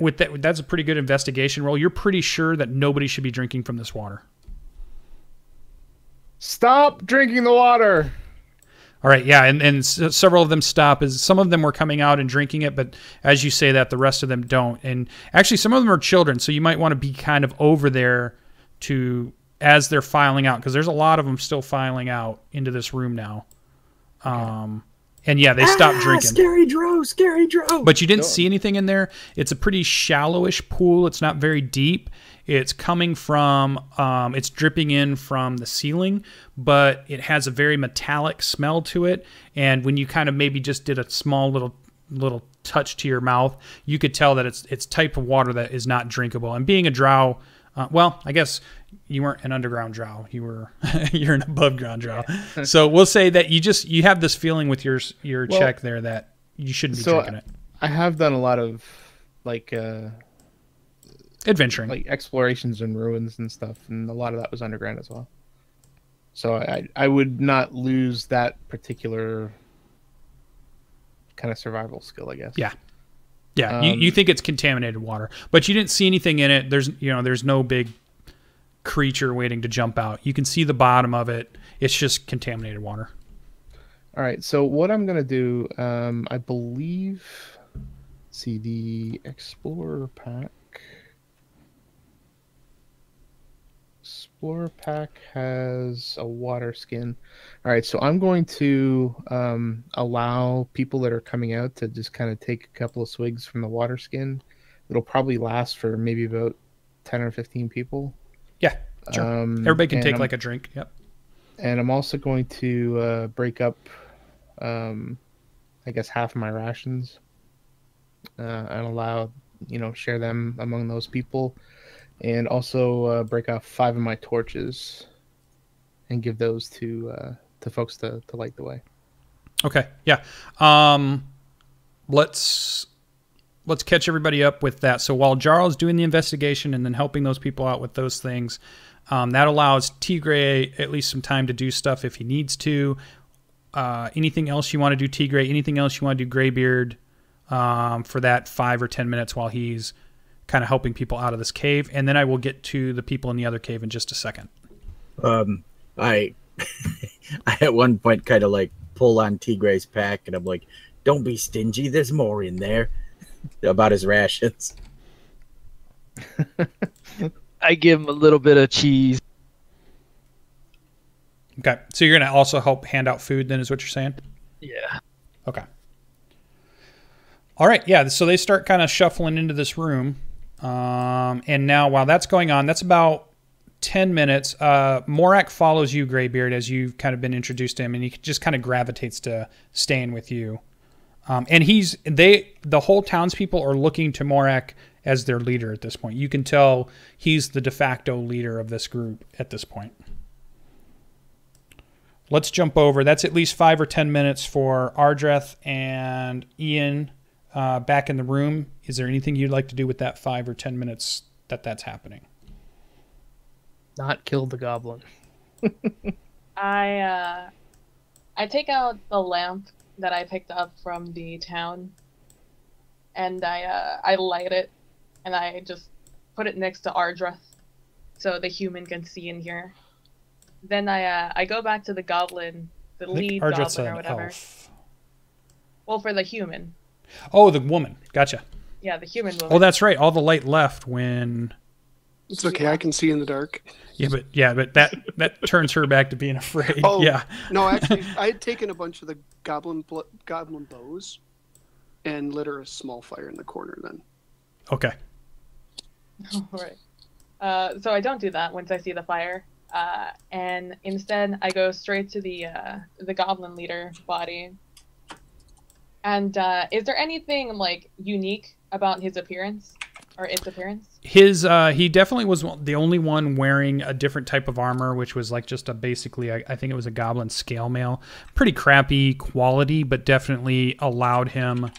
with that's a pretty good investigation roll. You're pretty sure that nobody should be drinking from this water. Stop drinking the water. All right, yeah, and several of them stop. As some of them were coming out and drinking it, but as you say that, the rest of them don't. And actually, some of them are children, so you might want to be kind of over there as they're filing out, because there's a lot of them still filing out into this room now. And yeah, they stopped drinking. Scary Drow. But you didn't see anything in there. It's a pretty shallowish pool. It's not very deep. It's coming from, it's dripping in from the ceiling, but it has a very metallic smell to it. And when you kind of maybe just did a small little touch to your mouth, you could tell that it's type of water that is not drinkable. And being a Drow, well, I guess you weren't an underground Drow. You're an above ground Drow. So we'll say that you have this feeling with your check there that you shouldn't be drinking it. I have done a lot of adventuring, like explorations and ruins and stuff, and a lot of that was underground as well. So I would not lose that particular kind of survival skill, I guess. Yeah. You think it's contaminated water, but you didn't see anything in it. There's no big creature waiting to jump out. You can see the bottom of it. It's just contaminated water. All right. So what I'm gonna do, I believe, see the Explorer pack. Explorer pack has a water skin. All right, so I'm going to allow people that are coming out to just kind of take a couple of swigs from the water skin. It'll probably last for maybe about 10 or 15 people. Yeah, sure. Everybody can take like a drink. Yep. And I'm also going to break up, I guess, half of my rations and allow, share them among those people. And also break off 5 of my torches and give those to folks to light the way. Okay. Yeah. Let's catch everybody up with that. So while Jarl's doing the investigation and then helping those people out with those things, that allows Teagray at least some time to do stuff if he needs to. Anything else you want to do, Teagray? Anything else you want to do, Greybeard, for that 5 or 10 minutes while he's kind of helping people out of this cave? And then I will get to the people in the other cave in just a second. I at one point kind of like pull on Teagray's pack, and I'm like, "Don't be stingy. There's more in there." About his rations. I give him a little bit of cheese. Okay, so you're gonna also help hand out food, then, is what you're saying? Yeah. Okay. All right. Yeah. So they start kind of shuffling into this room, and now while that's going on, that's about 10 minutes. Morak follows you, Greybeard, as you've kind of been introduced to him, and he just kind of gravitates to staying with you. And the whole townspeople are looking to Morak as their leader at this point. You can tell he's the de facto leader of this group at this point. Let's jump over. That's at least 5 or 10 minutes for Ardreth and Ian back in the room. Is there anything you'd like to do with that 5 or 10 minutes that's happening? Not kill the goblin. I take out the lamp that I picked up from the town, and I light it, and I just put it next to Ardreth so the human can see in here. Then I go back to the goblin, the lead goblin or whatever. Elf. Well, for the human. Oh, the woman. Gotcha. Yeah, the human woman. Oh, that's right. All the light left when... It's okay. I can see in the dark. Yeah, but that turns her back to being afraid. Oh, yeah. No, actually, I had taken a bunch of the goblin bows and lit her a small fire in the corner then. Okay. All right. So I don't do that once I see the fire. And instead, I go straight to the goblin leader body. And is there anything like unique about his appearance or its appearance? He definitely was the only one wearing a different type of armor, which was like just basically I think it was a goblin scale mail. Pretty crappy quality, but definitely allowed him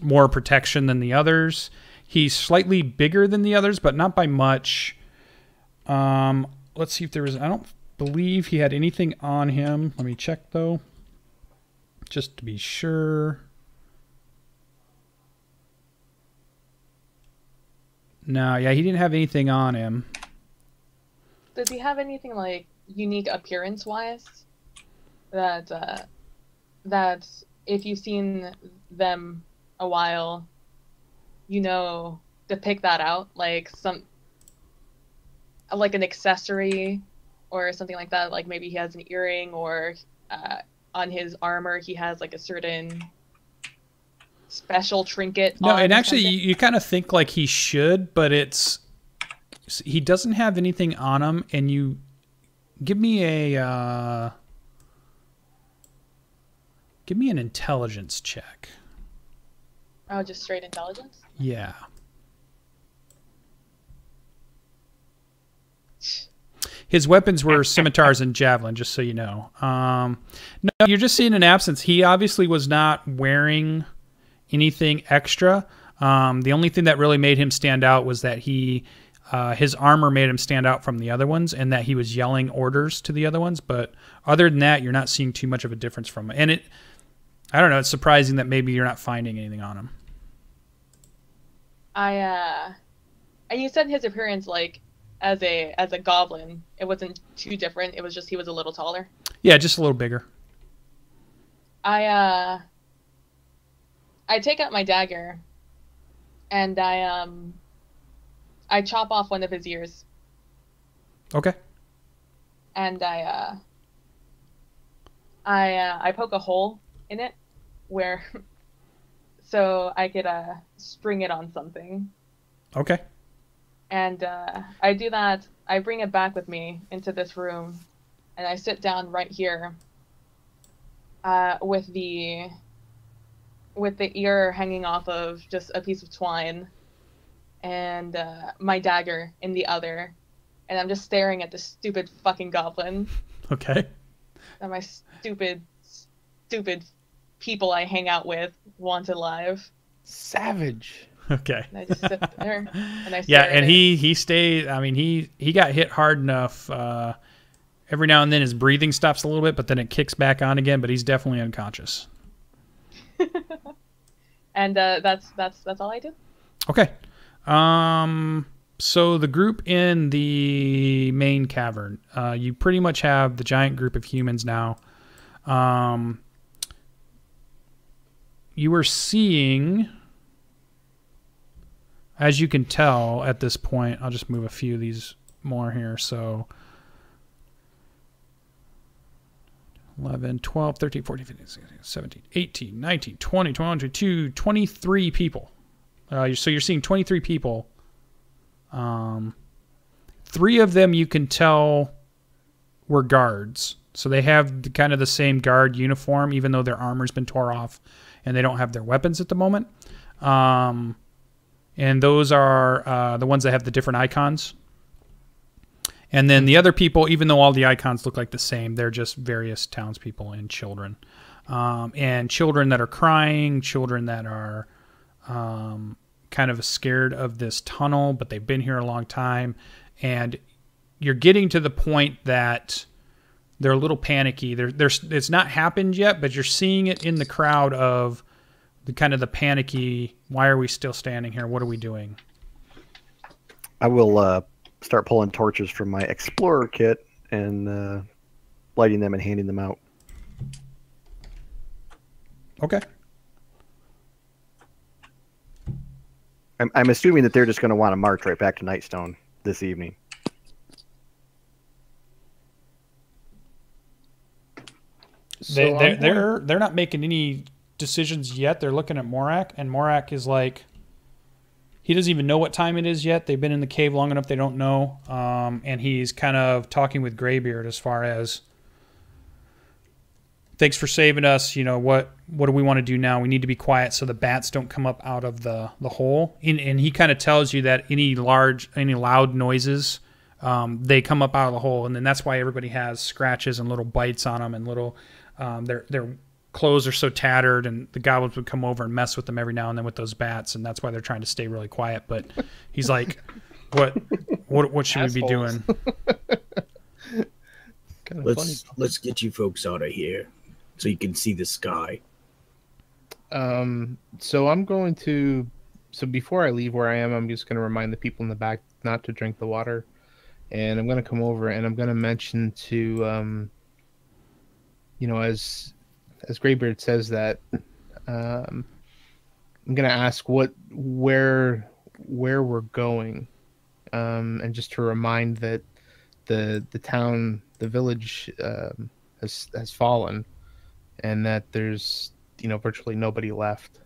more protection than the others. He's slightly bigger than the others, but not by much. Let's see if there was... I don't believe he had anything on him. Let me check, though. Just to be sure. No, yeah, he didn't have anything on him. Does he have anything, like, unique appearance-wise? That if you've seen them a while, to pick that out? Like an accessory or something like that. Like maybe he has an earring, or on his armor he has like a certain special trinket. No, and actually you kind of think like he should, but he doesn't have anything on him. And you give me an intelligence check. Oh, just straight intelligence? Yeah. His weapons were scimitars and javelin, just so you know. No, you're just seeing an absence. He obviously was not wearing anything extra. The only thing that really made him stand out was that his armor made him stand out from the other ones, and that he was yelling orders to the other ones. But other than that, you're not seeing too much of a difference from him. And I don't know, it's surprising that maybe you're not finding anything on him. And you said his appearance, like, as a goblin, it wasn't too different. It was just he was a little taller. Yeah, just a little bigger. I take out my dagger, and I chop off one of his ears. Okay. And I poke a hole in it so I could string it on something. Okay. And I do that. I bring it back with me into this room, and I sit down right here with the ear hanging off of just a piece of twine, and my dagger in the other, and I'm just staring at this stupid fucking goblin. Okay. That my stupid people I hang out with want alive. Savage. Okay. And I just sit there and I Yeah, stare at and it. he stayed. I mean, he got hit hard enough. Every now and then his breathing stops a little bit, but then it kicks back on again. But he's definitely unconscious. And that's all I did. Okay. So the group in the main cavern, you pretty much have the giant group of humans now. You are seeing, as you can tell at this point, I'll just move a few of these more here. So 11, 12, 13, 14, 15, 16, 17, 18, 19, 20, 21, 22, 23 people. So you're seeing 23 people. 3 of them you can tell were guards. So they have kind of the same guard uniform, even though their armor's been tore off and they don't have their weapons at the moment. And those are the ones that have the different icons. And then the other people, even though all the icons look like the same, they're just various townspeople and children. And children that are crying, children that are kind of scared of this tunnel, but they've been here a long time. And you're getting to the point that they're a little panicky. It's not happened yet, but you're seeing it in the crowd of the kind of the panicky, why are we still standing here? What are we doing? I will start pulling torches from my explorer kit and lighting them and handing them out. Okay. I'm assuming that they're just going to want to march right back to Nightstone this evening. So They're not making any decisions yet. They're looking at Morak, and Morak is like, he doesn't even know what time it is yet. They've been in the cave long enough they don't know. And he's kind of talking with Greybeard as far as, thanks for saving us. You know, what do we want to do now? We need to be quiet so the bats don't come up out of the hole. And he kind of tells you that any loud noises, they come up out of the hole. And then that's why everybody has scratches and little bites on them, and little, their clothes are so tattered, and the goblins would come over and mess with them every now and then with those bats. And that's why they're trying to stay really quiet. But he's like, what should we be doing? Let's get you folks out of here so you can see the sky. So I'm going to, before I leave where I am, I'm just going to remind the people in the back not to drink the water. And I'm going to come over and I'm going to mention to, as Greybeard says that, I'm going to ask where we're going. And just to remind that the town, the village, has fallen, and that there's virtually nobody left.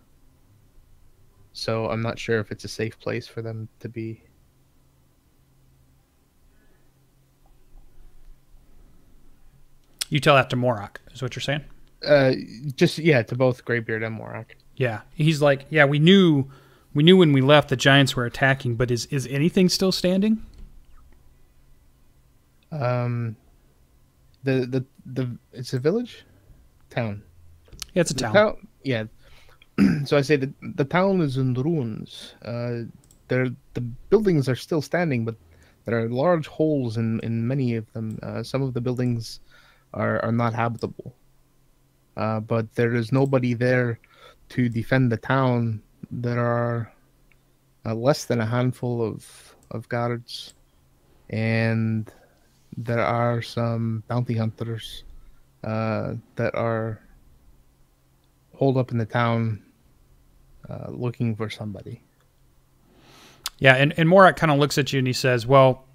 So I'm not sure if it's a safe place for them to be. You tell that to Morak, is what you're saying? To both Greybeard and Morak. Yeah, he's like, yeah, we knew when we left the giants were attacking, but is anything still standing? It's a village, town. Yeah, it's a town. Yeah. So I say that the town is in ruins. The buildings are still standing, but there are large holes in many of them. Some of the buildings are not habitable. But there is nobody there to defend the town. There are less than a handful of guards, and there are some bounty hunters that are holed up in the town looking for somebody. Yeah, and Morak kind of looks at you and he says, well,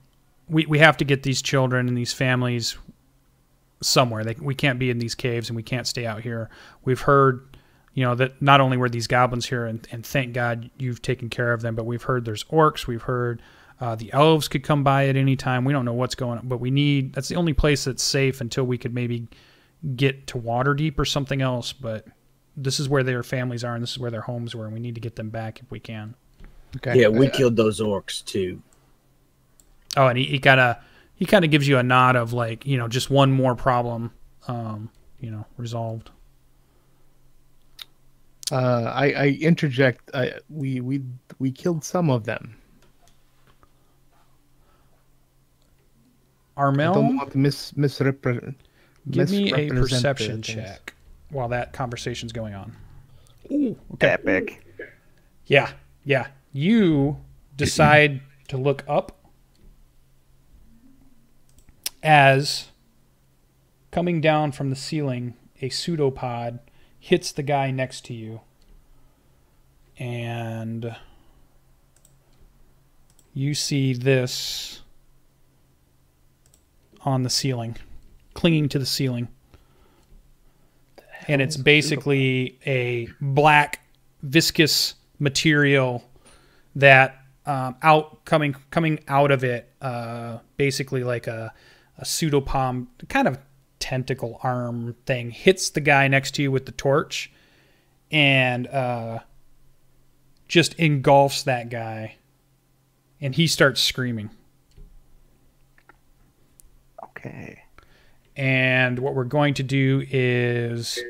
we have to get these children and these families somewhere. We can't be in these caves, and we can't stay out here. We've heard, that not only were these goblins here, and thank God you've taken care of them, but we've heard there's orcs. We've heard The elves could come by at any time. We don't know what's going on, but that's the only place that's safe until we could maybe get to Waterdeep or something else. But this is where their families are, and this is where their homes were, and we need to get them back if we can. Okay. Yeah, we killed those orcs too. Oh, and he kind of gives you a nod of like, just one more problem, resolved. I interject. We killed some of them. Armel, I don't want to misrepresent. give me a perception check while that conversation's going on. Ooh, okay. Epic. Yeah. You decide to look up as coming down from the ceiling, a pseudopod hits the guy next to you. And you see this on the ceiling, clinging to the ceiling. And it's basically a black, viscous material that coming out of it, basically like a pseudopod, kind of tentacle arm thing, hits the guy next to you with the torch and just engulfs that guy. And he starts screaming. Okay. And what we're going to do is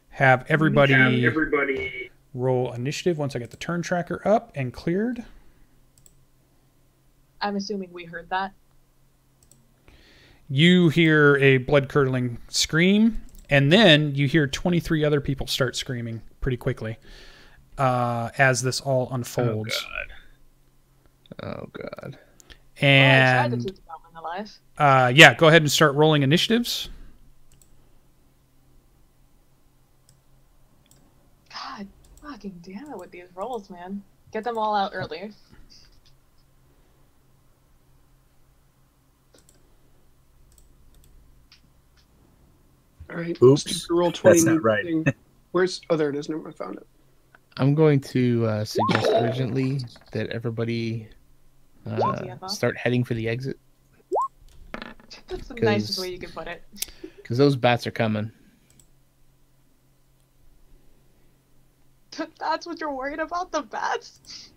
have everybody roll initiative once I get the turn tracker up and cleared. I'm assuming we heard that. You hear a blood-curdling scream, and then you hear 23 other people start screaming pretty quickly as this all unfolds. Oh, God. And I tried to keep the goblin alive. yeah, go ahead and start rolling initiatives. God fucking damn it with these rolls, man. Get them all out earlier. All right. Oops. Roll 20. That's not right. Where's? Oh, there it is. Never mind. I found it. I'm going to suggest urgently that everybody start heading for the exit. That's the nicest way you can put it. Because those bats are coming. That's what you're worried about? The bats?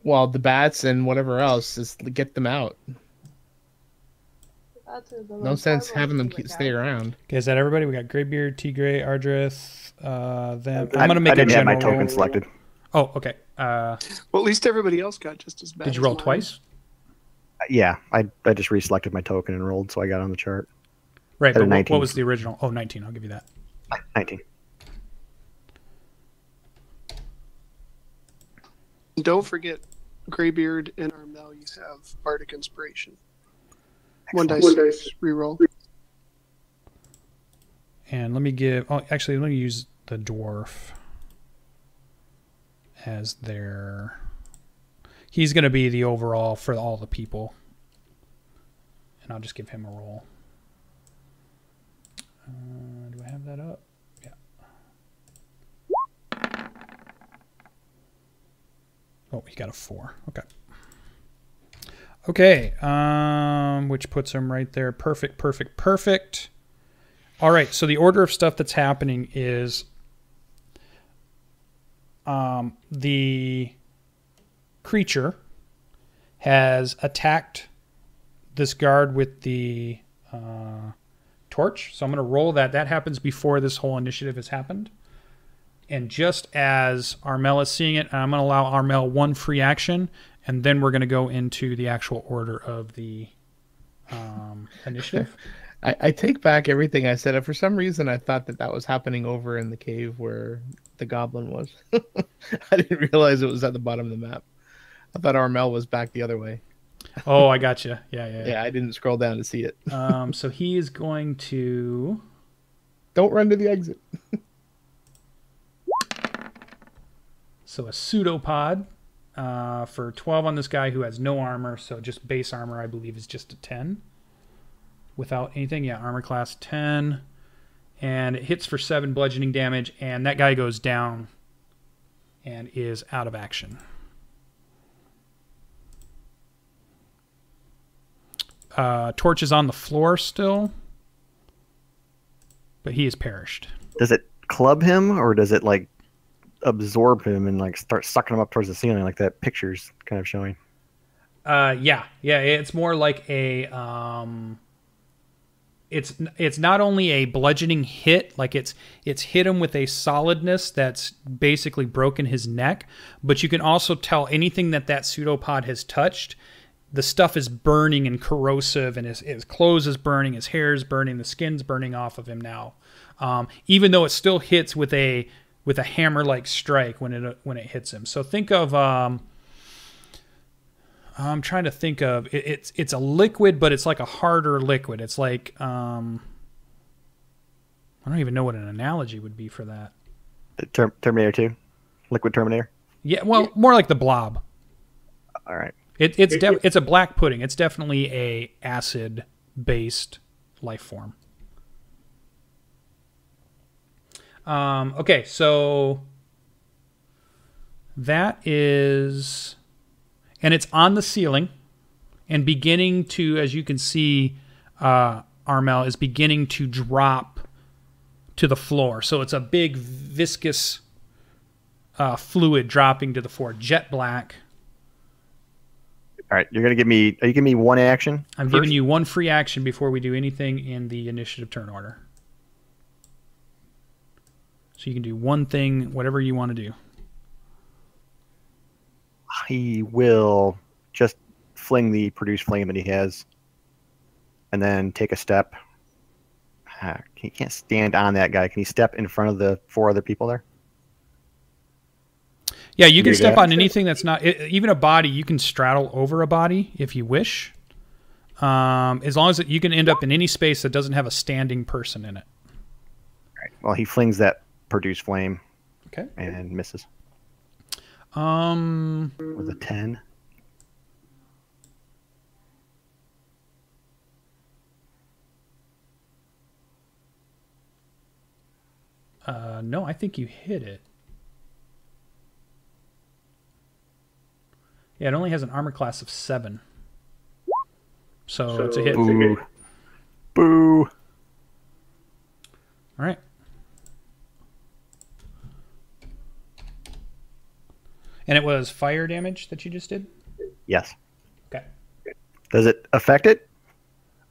Well, the bats and whatever else, just get them out. No sense having them stay around. Okay, is that everybody? We got Greybeard, Teagray, Ardreth, them. I'm going to make I didn't a have my general token roll. selected. Oh, okay. Well, at least everybody else got just as bad. Did you as roll mine. twice? Yeah, I just reselected my token and rolled, so I got on the chart. Right, At a but what 19. was the original? Oh, 19. I'll give you that. 19. Don't forget, Greybeard and Armel, you have Bardic Inspiration. One dice reroll. And let me give... Oh, actually, let me use the dwarf as their... He's going to be the overall for all the people. And I'll just give him a roll. Do I have that up? Yeah. Oh, he got a 4. Okay. Okay, which puts him right there. Perfect, perfect, perfect. All right, so the order of stuff that's happening is the creature has attacked this guard with the torch. So I'm going to roll that. That happens before this whole initiative has happened. And just as Armel is seeing it, I'm going to allow Armel one free action, and then we're going to go into the actual order of the initiative. I take back everything I said. For some reason, I thought that was happening over in the cave where the goblin was. I didn't realize it was at the bottom of the map. I thought Armel was back the other way. Oh, I got you. Yeah. Yeah, I didn't scroll down to see it. So he is going to... Don't run to the exit. So a pseudopod for 12 on this guy who has no armor. So just base armor, I believe, is just a 10. Without anything. Yeah, armor class 10. And it hits for 7 bludgeoning damage. And that guy goes down and is out of action. Torch is on the floor still, but he has perished. Does it club him, or does it like absorb him and like start sucking him up towards the ceiling, like that picture's kind of showing? Yeah. It's more like a It's not only a bludgeoning hit, like it's hit him with a solidness that's basically broken his neck, but you can also tell anything that pseudopod has touched, the stuff is burning and corrosive, and his clothes is burning, his hair is burning, the skin's burning off of him now. Even though it still hits with a hammer-like strike when it hits him. So think of I'm trying to think of it's a liquid, but it's like a harder liquid. It's like I don't even know what an analogy would be for that. The Terminator 2, Liquid Terminator. Yeah, well, more like the Blob. All right. It's a black pudding. It's definitely a acid-based life form. Okay, so that is, and it's on the ceiling and beginning to, as you can see, Armel is beginning to drop to the floor. So it's a big viscous fluid dropping to the floor, jet black. All right, are you giving me one action? I'm giving you one free action before we do anything in the initiative turn order. So you can do one thing, whatever you want to do. He will just fling the produce flame that he has, and then take a step. He can't stand on that guy. Can he step in front of the 4 other people there? Yeah, you can step on anything that's not... even a body, you can straddle over a body if you wish. As long as you can end up in any space that doesn't have a standing person in it. All right. Well, he flings that produce flame. Okay. And misses. With a 10. No, I think you hit it. Yeah, it only has an armor class of 7. So it's a hit. Boo. Boo. All right. And it was fire damage that you just did? Yes. Okay. Does it affect it?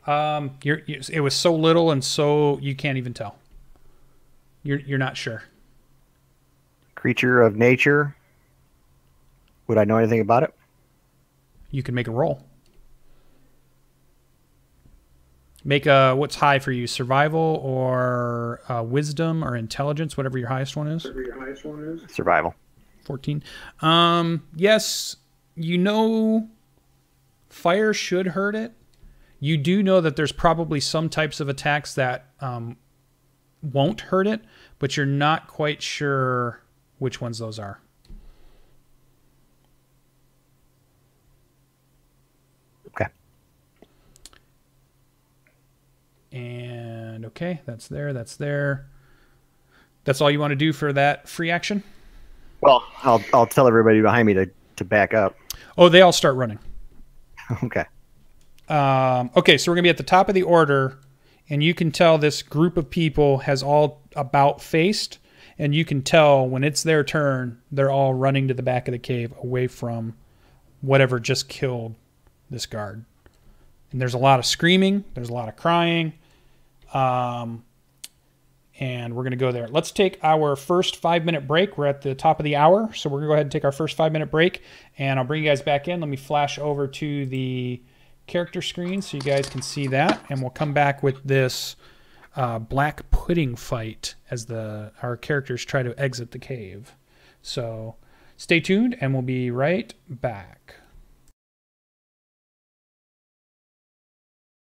It was so little and so you can't even tell. You're not sure. Creature of nature. Would I know anything about it? You can make a roll. Make what's high for you? Survival or wisdom or intelligence, whatever your highest one is. Survival. 14. Yes, you know fire should hurt it. You do know that there's probably some types of attacks that won't hurt it, but you're not quite sure which ones those are. Okay. And okay, that's there. That's all you want to do for that free action? Well, I'll tell everybody behind me to back up. Oh, they all start running. Okay. Okay, so we're going to be at the top of the order, and you can tell this group of people has all about faced, and you can tell when it's their turn, they're all running to the back of the cave away from whatever just killed this guard. And there's a lot of screaming. There's a lot of crying. And we're going to go there. Let's take our first 5-minute break. We're at the top of the hour, so we're going to go ahead and take our first 5-minute break, and I'll bring you guys back in. Let me flash over to the character screen so you guys can see that, and we'll come back with this black pudding fight as our characters try to exit the cave. So stay tuned, and we'll be right back.